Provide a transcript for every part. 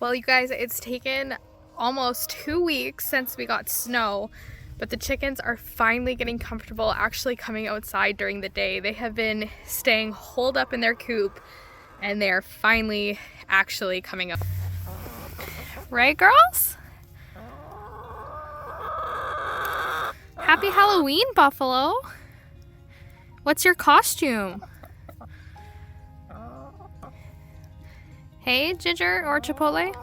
Well, you guys, it's taken almost 2 weeks since we got snow, but the chickens are finally getting comfortable actually coming outside during the day. They have been staying holed up in their coop and they are finally actually coming out. Right, girls? Happy Halloween, Buffalo. What's your costume? Hey, Ginger or Chipotle?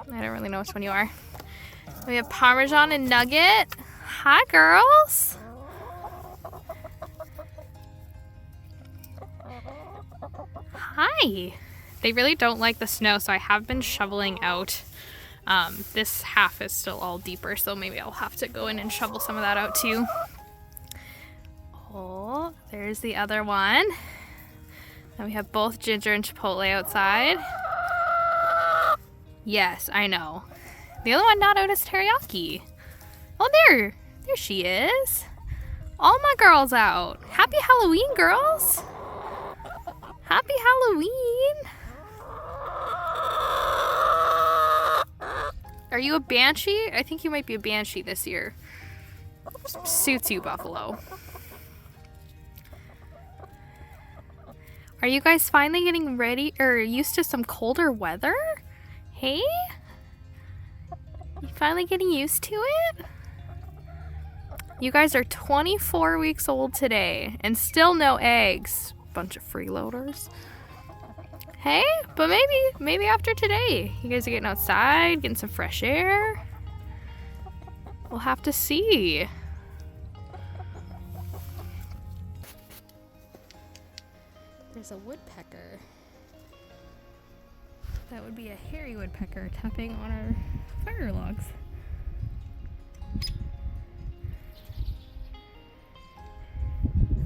I don't really know which one you are. We have Parmesan and Nugget. Hi, girls. Hi. They really don't like the snow, so I have been shoveling out. This half is still all deeper, so maybe I'll have to go in and shovel some of that out too. Oh, there's the other one. And we have both Ginger and Chipotle outside. Yes, I know. The other one not out as teriyaki. Oh, there she is. All my girls out. Happy Halloween, girls. Happy Halloween. Are you a banshee? I think you might be a banshee this year. Suits you, Buffalo. Are you guys finally getting ready or used to some colder weather? Hey? You finally getting used to it? You guys are 24 weeks old today and still no eggs. Bunch of freeloaders. Hey, but maybe after today, you guys are getting outside, getting some fresh air. We'll have to see. There's a woodpecker. That would be a hairy woodpecker tapping on our fire logs.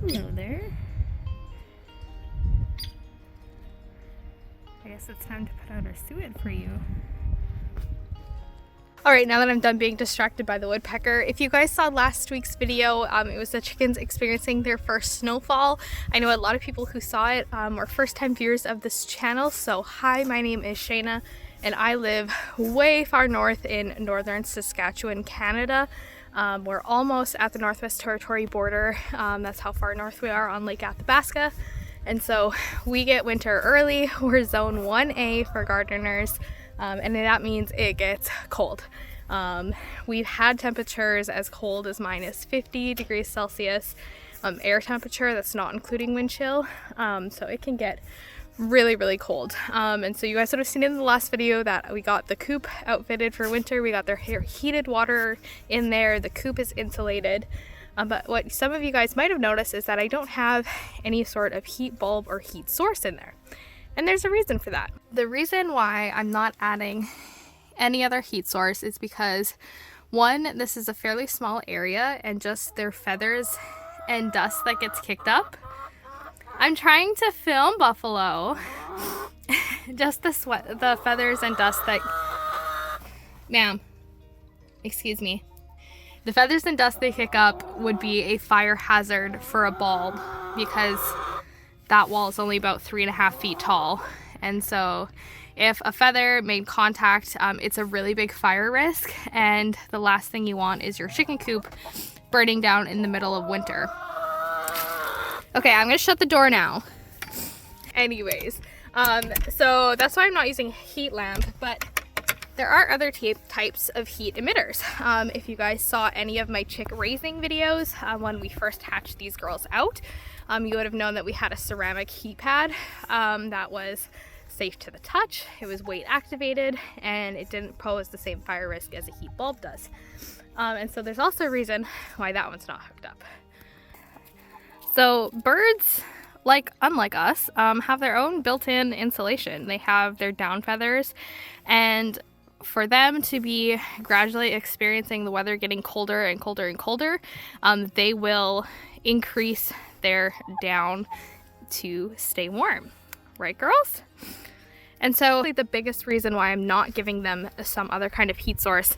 Hello there. I guess it's time to put out our suet for you. Alright, now that I'm done being distracted by the woodpecker, if you guys saw last week's video, it was the chickens experiencing their first snowfall. I know a lot of people who saw it are first time viewers of this channel, so hi, my name is Shayna and I live way far north in northern Saskatchewan, Canada. We're almost at the Northwest Territory border. That's how far north we are on Lake Athabasca. And so we get winter early. We're zone 1A for gardeners. And that means it gets cold. We've had temperatures as cold as minus 50 degrees Celsius, air temperature, that's not including wind chill. So it can get really, really cold. And so you guys would have seen in the last video that we got the coop outfitted for winter. We got their heated water in there. The coop is insulated. But what some of you guys might have noticed is that I don't have any sort of heat bulb or heat source in there. And there's a reason for that. The reason why I'm not adding any other heat source is because, one, this is a fairly small area and just their feathers and dust that gets kicked up. I'm trying to film, Buffalo. Just the feathers and dust that... Ma'am, excuse me. The feathers and dust they kick up would be a fire hazard for a bulb because that wall is only about 3.5 feet tall. And so if a feather made contact, it's a really big fire risk. And the last thing you want is your chicken coop burning down in the middle of winter. Okay, I'm gonna shut the door now. Anyways, so that's why I'm not using a heat lamp, but there are other types of heat emitters. If you guys saw any of my chick raising videos when we first hatched these girls out, you would have known that we had a ceramic heat pad that was safe to the touch, it was weight activated, and it didn't pose the same fire risk as a heat bulb does. And so there's also a reason why that one's not hooked up. So birds, unlike us, have their own built-in insulation. They have their down feathers, and for them to be gradually experiencing the weather getting colder and colder and colder, they will increase their down to stay warm. Right, girls? And so the biggest reason why I'm not giving them some other kind of heat source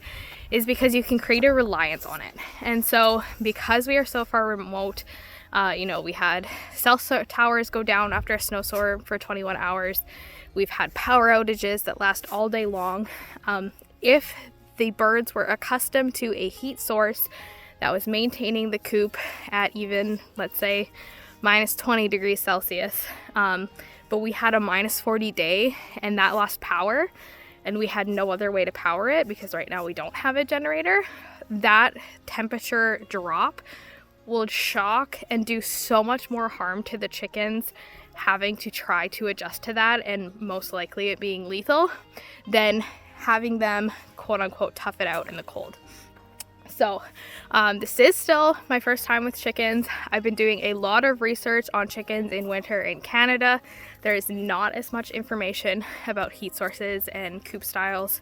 is because you can create a reliance on it. And so because we are so far remote, we had cell towers go down after a snowstorm for 21 hours. We've had power outages that last all day long. If the birds were accustomed to a heat source that was maintaining the coop at even, let's say, minus 20 degrees Celsius, but we had a minus 40 day and that lost power, and we had no other way to power it because right now we don't have a generator, that temperature drop will shock and do so much more harm to the chickens having to try to adjust to that, and most likely it being lethal, than having them quote unquote tough it out in the cold. So this is still my first time with chickens. I've been doing a lot of research on chickens in winter in Canada. There is not as much information about heat sources and coop styles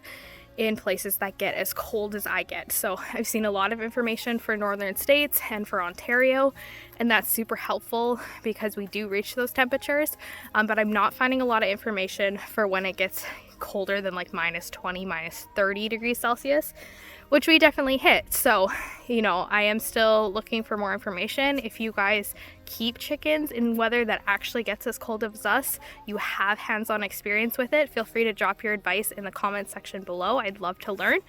in places that get as cold as I get. So I've seen a lot of information for northern states and for Ontario, and that's super helpful because we do reach those temperatures, but I'm not finding a lot of information for when it gets colder than like minus 20, minus 30 degrees Celsius, which we definitely hit. So, you know, I am still looking for more information. If you guys keep chickens in weather that actually gets as cold as us, you have hands-on experience with it, feel free to drop your advice in the comment section below. I'd love to learn.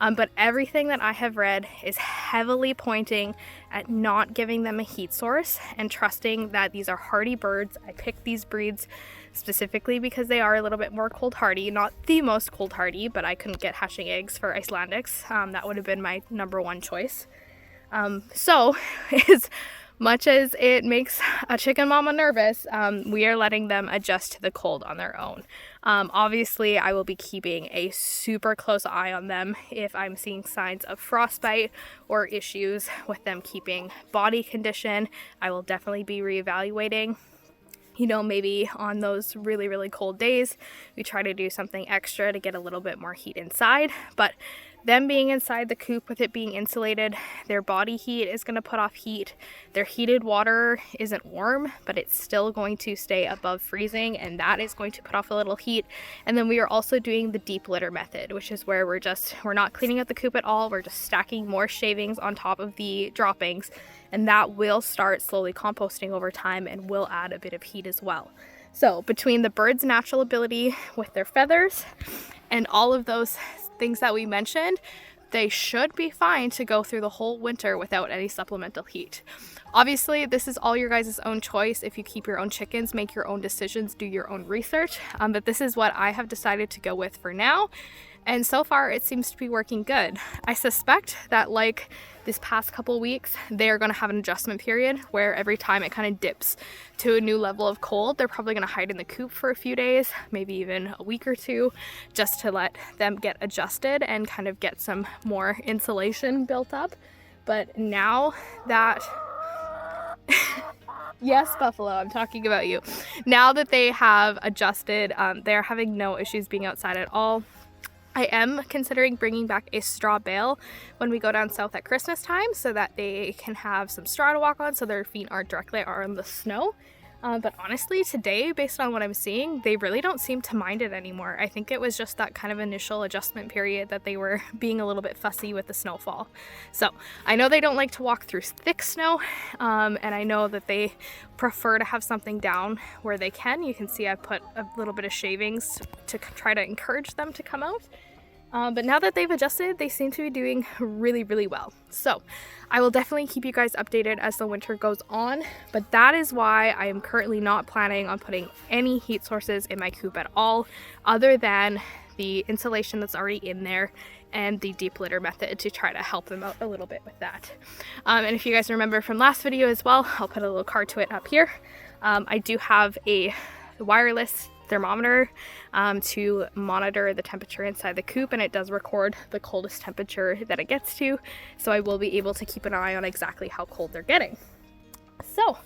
But everything that I have read is heavily pointing at not giving them a heat source and trusting that these are hardy birds. I picked these breeds specifically because they are a little bit more cold hardy, not the most cold hardy, but I couldn't get hatching eggs for Icelandics. That would have been my number one choice. So as much as it makes a chicken mama nervous, we are letting them adjust to the cold on their own. Obviously, I will be keeping a super close eye on them if I'm seeing signs of frostbite or issues with them keeping body condition. I will definitely be reevaluating. You know, maybe on those really, really cold days, we try to do something extra to get a little bit more heat inside. But them being inside the coop with it being insulated, their body heat is going to put off heat. Their heated water isn't warm, but it's still going to stay above freezing, and that is going to put off a little heat. And then we are also doing the deep litter method, which is where we're not cleaning up the coop at all. We're just stacking more shavings on top of the droppings, and that will start slowly composting over time and will add a bit of heat as well. So between the birds' natural ability with their feathers and all of those things that we mentioned, they should be fine to go through the whole winter without any supplemental heat. Obviously, this is all your guys' own choice. If you keep your own chickens, make your own decisions, do your own research. But this is what I have decided to go with for now. And so far, it seems to be working good. I suspect that like this past couple weeks, they are going to have an adjustment period where every time it kind of dips to a new level of cold, they're probably going to hide in the coop for a few days, maybe even a week or two, just to let them get adjusted and kind of get some more insulation built up. But now that yes, Buffalo, I'm talking about you. Now that they have adjusted, they're having no issues being outside at all. I am considering bringing back a straw bale when we go down south at Christmas time so that they can have some straw to walk on so their feet aren't directly on the snow. But honestly, today, based on what I'm seeing, they really don't seem to mind it anymore. I think it was just that kind of initial adjustment period that they were being a little bit fussy with the snowfall. So I know they don't like to walk through thick snow, and I know that they prefer to have something down where they can. You can see I put a little bit of shavings to try to encourage them to come out. But now that they've adjusted, they seem to be doing really, really well. So I will definitely keep you guys updated as the winter goes on, but that is why I am currently not planning on putting any heat sources in my coop at all, other than the insulation that's already in there and the deep litter method to try to help them out a little bit with that. And if you guys remember from last video as well, I'll put a little card to it up here. I do have a wireless thermometer to monitor the temperature inside the coop, and it does record the coldest temperature that it gets to, so I will be able to keep an eye on exactly how cold they're getting. So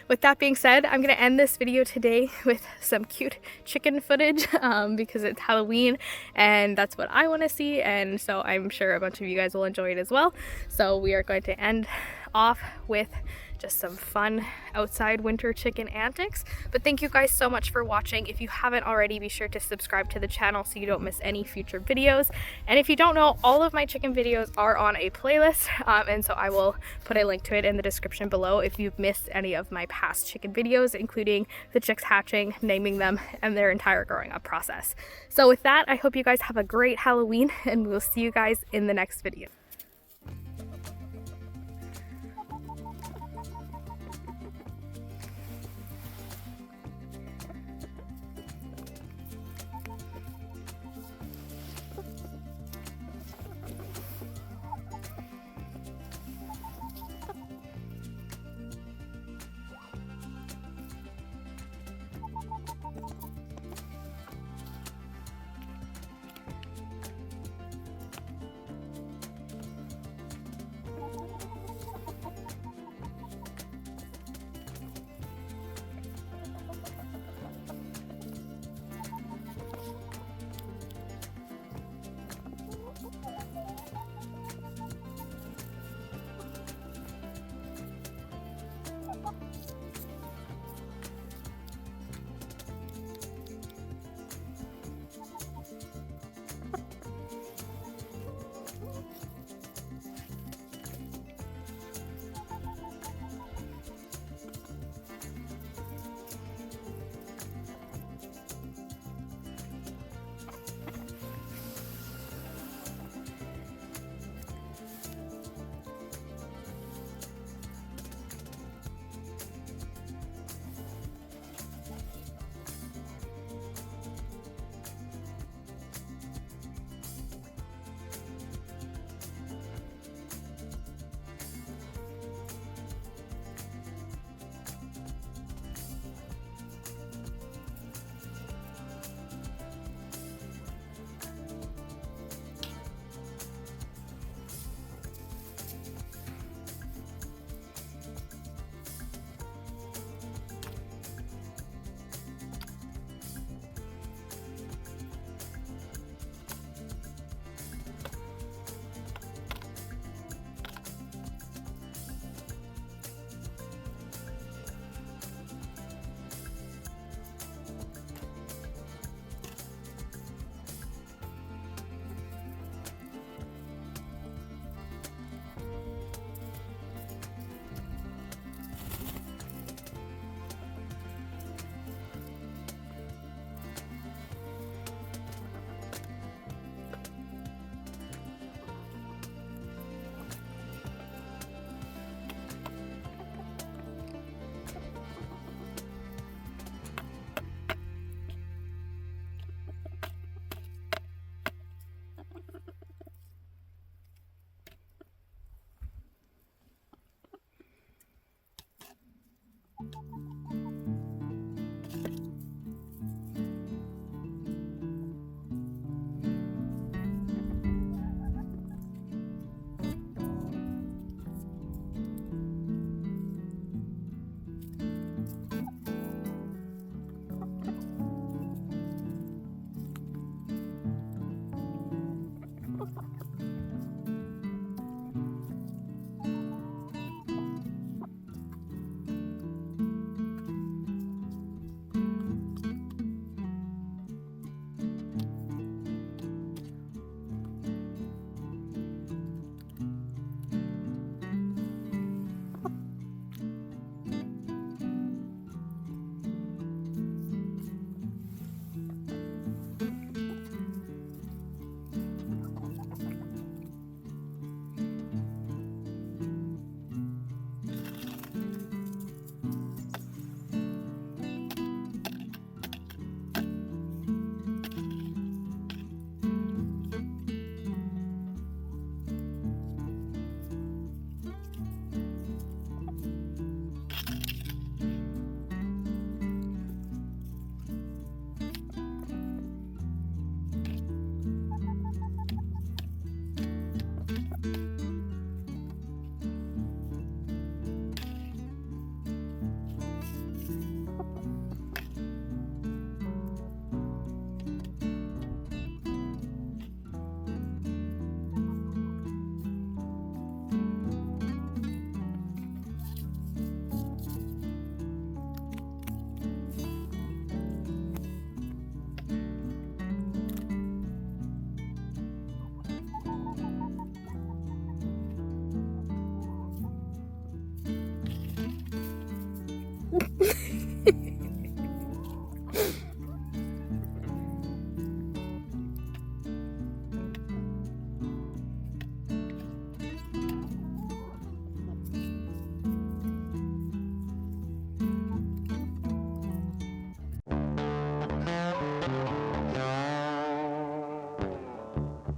with that being said, I'm going to end this video today with some cute chicken footage because it's Halloween and that's what I want to see, and so I'm sure a bunch of you guys will enjoy it as well. So we are going to end off with just some fun outside winter chicken antics. But thank you guys so much for watching. If you haven't already, be sure to subscribe to the channel so you don't miss any future videos. And if you don't know, all of my chicken videos are on a playlist, and so I will put a link to it in the description below if you've missed any of my past chicken videos, including the chicks hatching, naming them, and their entire growing up process. So with that, I hope you guys have a great Halloween, and we'll see you guys in the next video.